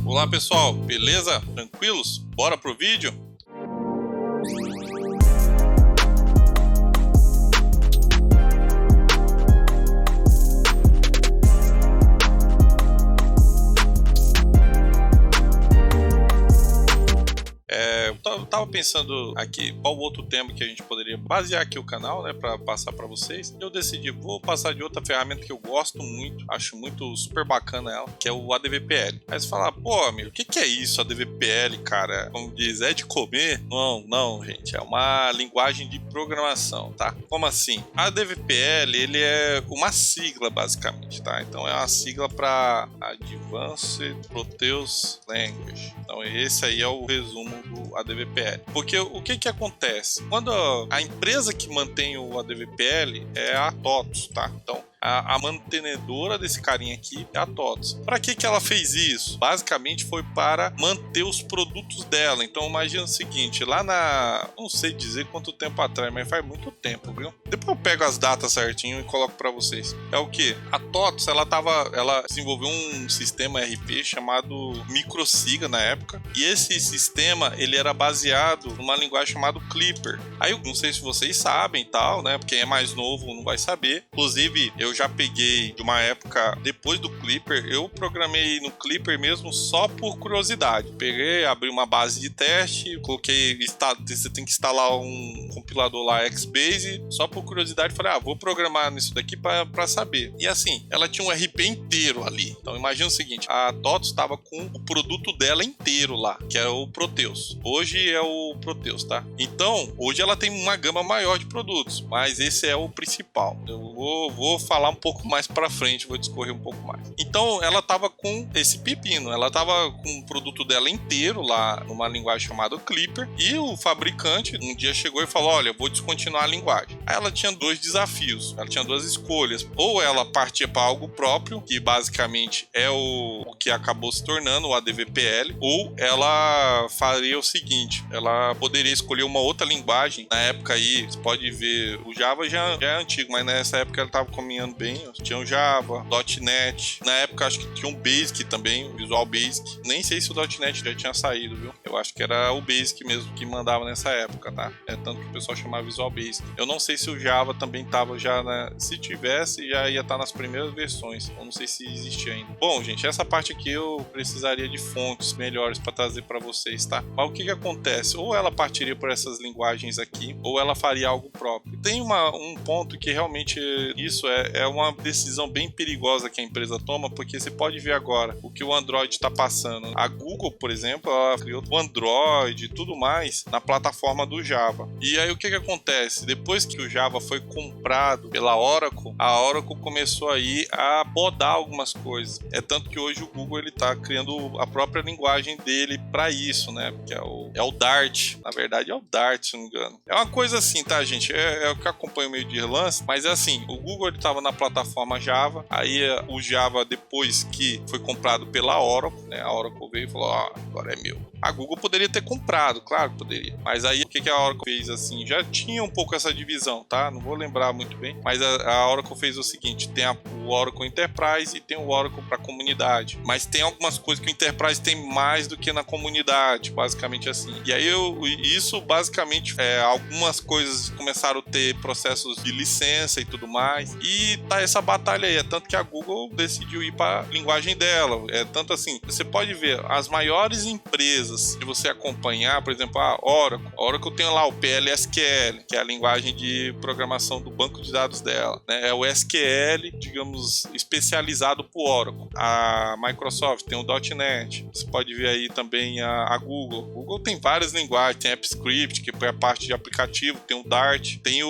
Olá pessoal, beleza? Tranquilos? Bora pro vídeo? Eu tava pensando aqui qual outro tema que a gente poderia basear aqui o canal, né, para passar para vocês. Eu decidi, vou passar de outra ferramenta que eu gosto muito, acho muito super bacana ela, que é o ADVPL. Aí você fala, pô, amigo, o que é isso ADVPL, cara? Como diz, é de comer? Não, gente, é uma linguagem de programação, tá? Como assim? ADVPL, ele é uma sigla, basicamente, tá? Então é uma sigla para Advanced Proteus Language. Então esse aí é o resumo do ADVPL. Porque o que acontece? Quando a empresa que mantém o ADVPL é a TOTOS, tá? Então a mantenedora desse carinha aqui é a TOTOS. Para que ela fez isso? Basicamente foi para manter os produtos dela. Então imagina o seguinte, lá não sei dizer quanto tempo atrás, mas faz muito tempo, viu? Depois eu pego as datas certinho e coloco para vocês. É o que? A TOTOS, ela desenvolveu um sistema RP chamado MicroSiga na época, e esse sistema ele era baseado numa linguagem chamada Clipper. Aí eu não sei se vocês sabem e tal, né? Quem é mais novo não vai saber. Inclusive, eu já peguei de uma época depois do Clipper, eu programei no Clipper mesmo só por curiosidade. Peguei, abri uma base de teste, coloquei, você tem que instalar um compilador lá, Xbase, só por curiosidade, falei, vou programar nisso daqui para saber. E assim, ela tinha um RP inteiro ali. Então imagina o seguinte, a TOTOS estava com o produto dela inteiro lá, que é o Proteus. Hoje é o Proteus, tá? Então, hoje ela tem uma gama maior de produtos, mas esse é o principal. Eu vou falar um pouco mais para frente, vou discorrer um pouco mais. Então, ela tava com esse pepino, ela tava com o produto dela inteiro lá numa linguagem chamada Clipper, e o fabricante um dia chegou e falou, olha, vou descontinuar a linguagem. Aí ela tinha dois desafios, ela tinha duas escolhas, ou ela partia para algo próprio, que basicamente é o que acabou se tornando o ADVPL, ou ela faria o seguinte, ela poderia escolher uma outra linguagem. Na época aí, você pode ver, o Java já é antigo, mas nessa época ela estava caminhando bem, tinha o Java, .NET, na época acho que tinha um Basic também, o Visual Basic, nem sei se o .NET já tinha saído, viu? Eu acho que era o Basic mesmo que mandava nessa época, tá? É tanto que o pessoal chamava Visual Basic. Eu não sei se o Java também estava já, se tivesse, já ia estar nas primeiras versões, eu não sei se existia ainda. Bom, gente, essa parte aqui eu precisaria de fontes melhores para trazer para vocês, tá? Mas o que acontece? Ou ela partiria por essas linguagens aqui, ou ela faria algo próprio. Tem um ponto que realmente isso é uma decisão bem perigosa que a empresa toma, porque você pode ver agora o que o Android está passando. A Google, por exemplo, ela criou o Android e tudo mais na plataforma do Java. E aí o que acontece? Depois que o Java foi comprado pela Oracle, a Oracle começou aí a podar algumas coisas. É tanto que hoje o Google ele está criando a própria linguagem dele para isso, né? Que é o Dart. Na verdade é o Dart, se não me engano. É uma coisa assim, tá, gente? É o que acompanha o meio de relance, mas é assim, o Google ele estava na plataforma Java, aí o Java, depois que foi comprado pela Oracle, né? A Oracle veio e falou, agora é meu. A Google poderia ter comprado, claro que poderia. Mas aí o que a Oracle fez assim? Já tinha um pouco essa divisão, tá? Não vou lembrar muito bem, mas a Oracle fez o seguinte, tem o Oracle Enterprise e tem o Oracle para comunidade. Mas tem algumas coisas que o Enterprise tem mais do que na comunidade, basicamente assim. E aí isso basicamente algumas coisas começaram a ter processos de licença e tudo mais. E tá essa batalha aí, é tanto que a Google decidiu ir para a linguagem dela. É tanto assim, você pode ver as maiores empresas que você acompanhar, por exemplo, a Oracle. A Oracle tem lá o PLSQL, que é a linguagem de programação do banco de dados dela, né? É o SQL, digamos, especializado para o Oracle. A Microsoft tem o .NET. Você pode ver aí também a Google. A Google tem várias linguagens, tem AppScript, que é a parte de aplicativo, tem o Dart, tem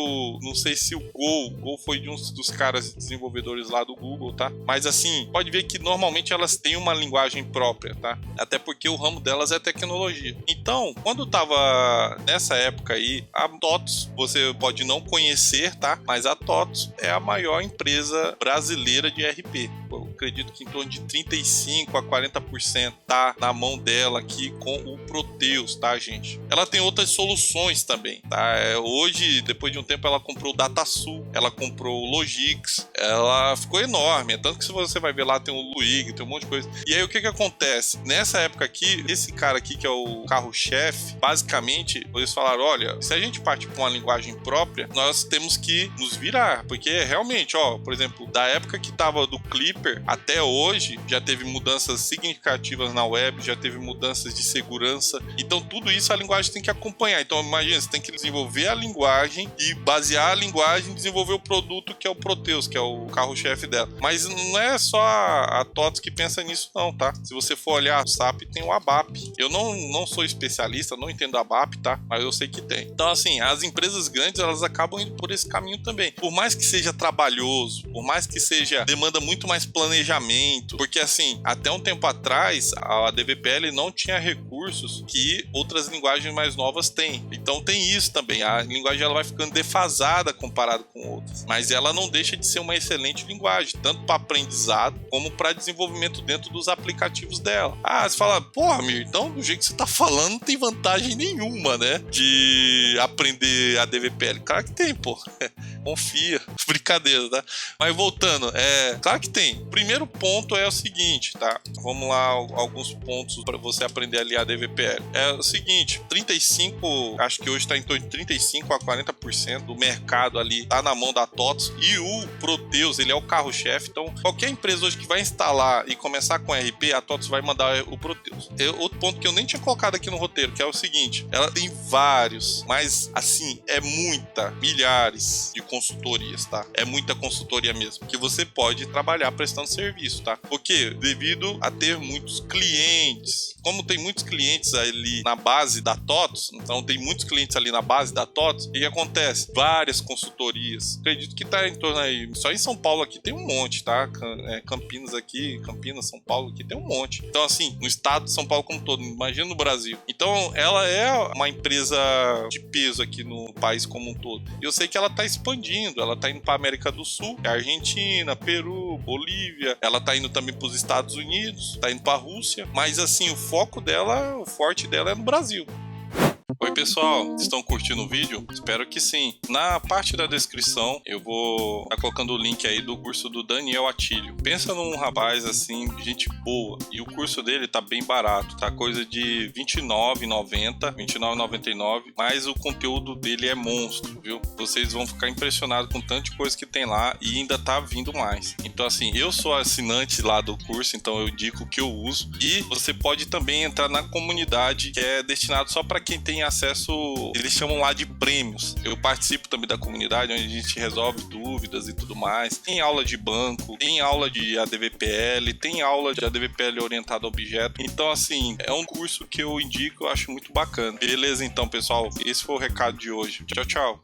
não sei se o Go foi de um dos caras desenvolvedores lá do Google, tá? Mas assim, pode ver que normalmente elas têm uma linguagem própria, tá? Até porque o ramo delas é tecnologia. Então, quando tava nessa época aí, a TOTOS, você pode não conhecer, tá? Mas a TOTOS é a maior empresa brasileira de RP. eu acredito que em torno de 35 a 40% tá na mão dela aqui com o Proteus, tá, gente? Ela tem outras soluções também, tá? Hoje, depois de um tempo, ela comprou o DataSul, ela comprou o Logix, ela ficou enorme, tanto que se você vai ver lá tem o Luig, tem um monte de coisa. E aí o que acontece? Nessa época aqui, esse cara aqui que é o carro-chefe, basicamente, eles falaram, olha, se a gente parte com uma linguagem própria, nós temos que nos virar, porque realmente, ó, por exemplo, da época que tava do Clipper até hoje, já teve mudanças significativas na web, já teve mudanças de segurança, então tudo isso a linguagem tem que acompanhar. Então imagina, você tem que desenvolver a linguagem e basear a linguagem em desenvolver o produto que é o Proteus, que é o carro-chefe dela. Mas não é só a TOTOS que pensa nisso não, tá? Se você for olhar, o SAP tem o ABAP. Eu não sou especialista, não entendo ABAP, tá? Mas eu sei que tem. Então assim, as empresas grandes, elas acabam indo por esse caminho também. Por mais que seja trabalhoso, por mais que seja, demanda muito mais planejamento, porque assim, até um tempo atrás, a DVPL não tinha recursos que outras linguagens mais novas têm. Então tem isso também. A linguagem ela vai ficando defasada comparado com outras. Mas ela não deixa de ser uma excelente linguagem, tanto para aprendizado como para desenvolvimento dentro dos aplicativos dela. Ah, você fala, porra, Mir, então do jeito que você tá falando não tem vantagem nenhuma, né? De aprender a DVPL. Claro que tem, pô. Confia. Brincadeira, tá? Mas voltando, claro que tem. Primeiro ponto é o seguinte, tá? Vamos lá, alguns pontos para você aprender ali a DVPL. É o seguinte, 35, acho que hoje tá em torno de 35 a 40% do mercado ali tá na mão da TOTOS, e o Proteus, ele é o carro-chefe. Então, qualquer empresa hoje que vai instalar e começar com RP, a TOTOS vai mandar o Proteus. Outro ponto que eu nem tinha colocado aqui no roteiro, que é o seguinte, ela tem vários, mas assim, é muita, milhares de consultorias, tá? É muita consultoria mesmo, que você pode trabalhar prestando serviço, tá? Porque devido a ter muitos clientes, como tem muitos clientes ali na base da TOTOS, então tem muitos clientes ali na base da TOTOS, o que acontece? Várias consultorias, acredito que tá em torno aí, só em São Paulo aqui tem um monte, tá? Campinas aqui, Campinas, São Paulo aqui tem um monte. Então assim, no estado de São Paulo como todo, imagina no Brasil. Então ela é uma empresa de peso aqui no país como um todo. E eu sei que ela tá expandindo, ela tá indo pra América do Sul, Argentina, Peru, Bolívia, ela tá indo também pros Estados Unidos, tá indo pra Rússia, mas assim, o foco dela, o forte dela é no Brasil. Oi pessoal, estão curtindo o vídeo? Espero que sim. Na parte da descrição eu vou estar colocando o link aí do curso do Daniel Atílio. Pensa num rapaz assim, gente boa, e o curso dele tá bem barato, tá coisa de R$29,90, R$29,99, mas o conteúdo dele é monstro, viu? Vocês vão ficar impressionados com tanta coisa que tem lá e ainda tá vindo mais. Então assim, eu sou assinante lá do curso, então eu indico o que eu uso, e você pode também entrar na comunidade que é destinado só para quem tem acesso, eles chamam lá de prêmios. Eu participo também da comunidade, onde a gente resolve dúvidas e tudo mais. Tem aula de banco, tem aula de ADVPL, tem aula de ADVPL orientado a objeto. Então, assim, é um curso que eu indico, eu acho muito bacana. Beleza, então, pessoal, esse foi o recado de hoje. Tchau, tchau.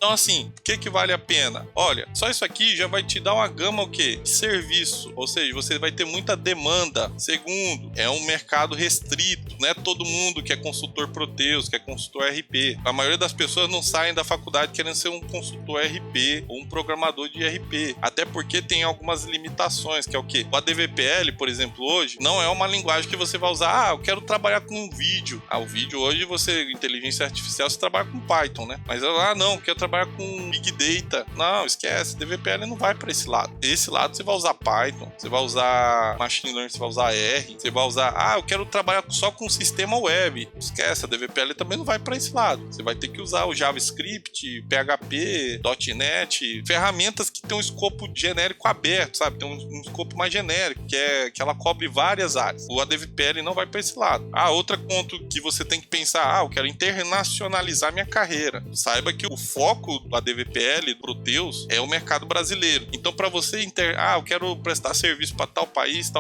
Então assim, o que vale a pena? Olha, só isso aqui já vai te dar uma gama o quê? De serviço, ou seja, você vai ter muita demanda. Segundo, é um mercado restrito, não é todo mundo que é consultor Proteus, que é consultor RP. A maioria das pessoas não saem da faculdade querendo ser um consultor RP ou um programador de RP, até porque tem algumas limitações, que é o quê? O ADVPL, por exemplo, hoje, não é uma linguagem que você vai usar, eu quero trabalhar com um vídeo. O vídeo hoje, inteligência artificial, você trabalha com Python, né? Mas não, quero trabalhar com Big Data. Não, esquece, DVPL não vai para esse lado. Esse lado você vai usar Python, você vai usar Machine Learning, você vai usar R, você vai usar, eu quero trabalhar só com sistema web. Esquece, a DVPL também não vai para esse lado. Você vai ter que usar o JavaScript, PHP, .NET, ferramentas que tem um escopo genérico aberto, sabe? Tem um escopo mais genérico, que ela cobre várias áreas. O ADVPL não vai para esse lado. Outro ponto que você tem que pensar, eu quero internacionalizar minha carreira. Saiba que o foco do ADVPL, do Proteus, é o mercado brasileiro. Então, para você eu quero prestar serviço para tal país.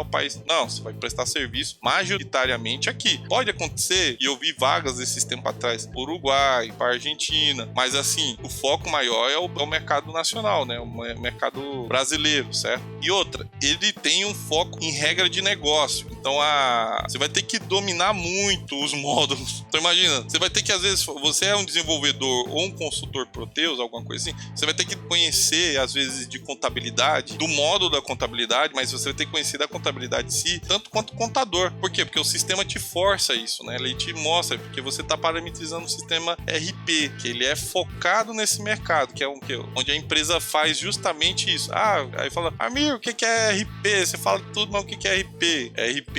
Não, você vai prestar serviço majoritariamente aqui. Pode acontecer, e eu vi vagas esses tempos atrás, Uruguai, para Argentina, mas assim, o foco maior é o mercado nacional, né? O mercado brasileiro, certo? E outra, ele tem um foco em regra de negócio. Então você vai ter que dominar muito os módulos. Então imagina, você vai ter que, às vezes, você é um desenvolvedor ou um consultor Proteus, alguma coisa assim, você vai ter que conhecer, às vezes, de contabilidade, do módulo da contabilidade, mas você vai ter que conhecer da contabilidade em si, tanto quanto contador. Por quê? Porque o sistema te força isso, né? Ele te mostra, porque você está parametrizando o sistema RP, que ele é focado nesse mercado, que é onde a empresa faz justamente isso. Aí fala, Amir, o que é RP? Você fala tudo, mas o que é RP? RP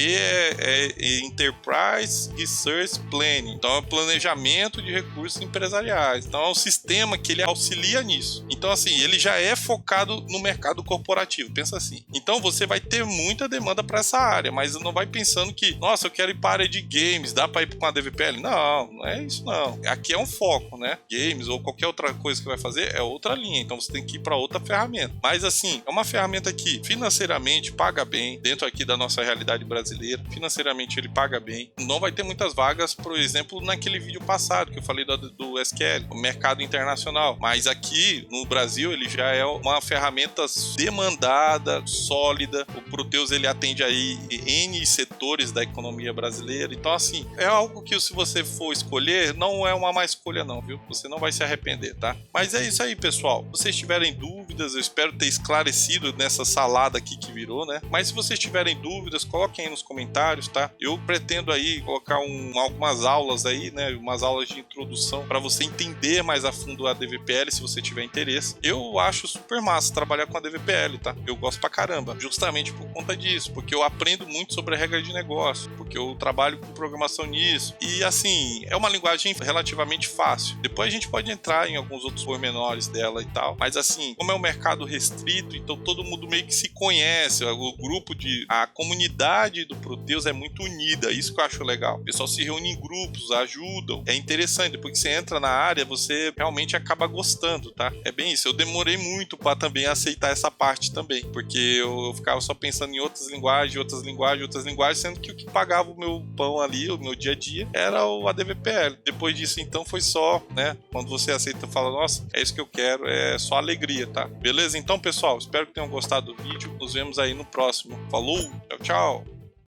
é Enterprise Resource Planning. Então é o planejamento de recursos empresariais. Então é um sistema que ele auxilia nisso. Então assim, ele já é focado no mercado corporativo, pensa assim. Então você vai ter muita demanda para essa área, mas não vai pensando que, nossa, eu quero ir para a área de games, dá para ir com a DVPL? Não, não é isso não. Aqui é um foco, né? Games ou qualquer outra coisa que vai fazer é outra linha, então você tem que ir para outra ferramenta. Mas assim, é uma ferramenta que financeiramente paga bem, dentro aqui da nossa realidade brasileira, financeiramente ele paga bem. Não vai ter muitas vagas, por exemplo, naquele vídeo passado que eu falei do SQL, o mercado internacional. Mas aqui no Brasil ele já é uma ferramenta demandada, sólida. O Proteus ele atende aí N setores da economia brasileira. Então assim, é algo que se você for escolher, não é uma má escolha não, viu? Você não vai se arrepender, tá? Mas é isso aí, pessoal. Se vocês tiverem dúvidas, eu espero ter esclarecido nessa salada aqui que virou, né? Mas se vocês tiverem dúvidas, coloquem aí nos comentários, tá? Eu pretendo aí colocar algumas aulas aí, né? Umas aulas de introdução para você entender mais a fundo a DVPL, se você tiver interesse. Eu acho super massa trabalhar com a DVPL, tá? Eu gosto pra caramba, justamente por conta disso, porque eu aprendo muito sobre a regra de negócio, porque eu trabalho com programação nisso. E assim, é uma linguagem relativamente fácil. Depois a gente pode entrar em alguns outros pormenores dela e tal, mas assim, como é um mercado restrito, então todo mundo meio que se conhece, a comunidade do Proteus é muito unida, isso que eu acho legal. O pessoal se reúne em grupos, ajudam, é interessante, depois que você entra na área, você realmente acaba gostando, tá? É bem isso, eu demorei muito para também aceitar essa parte também, porque eu ficava só pensando em outras linguagens, sendo que o que pagava o meu pão ali, o meu dia a dia, era o ADVPL. Depois disso, então, foi só, né? Quando você aceita e fala, nossa, é isso que eu quero, é só alegria, tá? Beleza? Então, pessoal, espero que tenham gostado do vídeo. Nos vemos aí no próximo. Falou, tchau, tchau!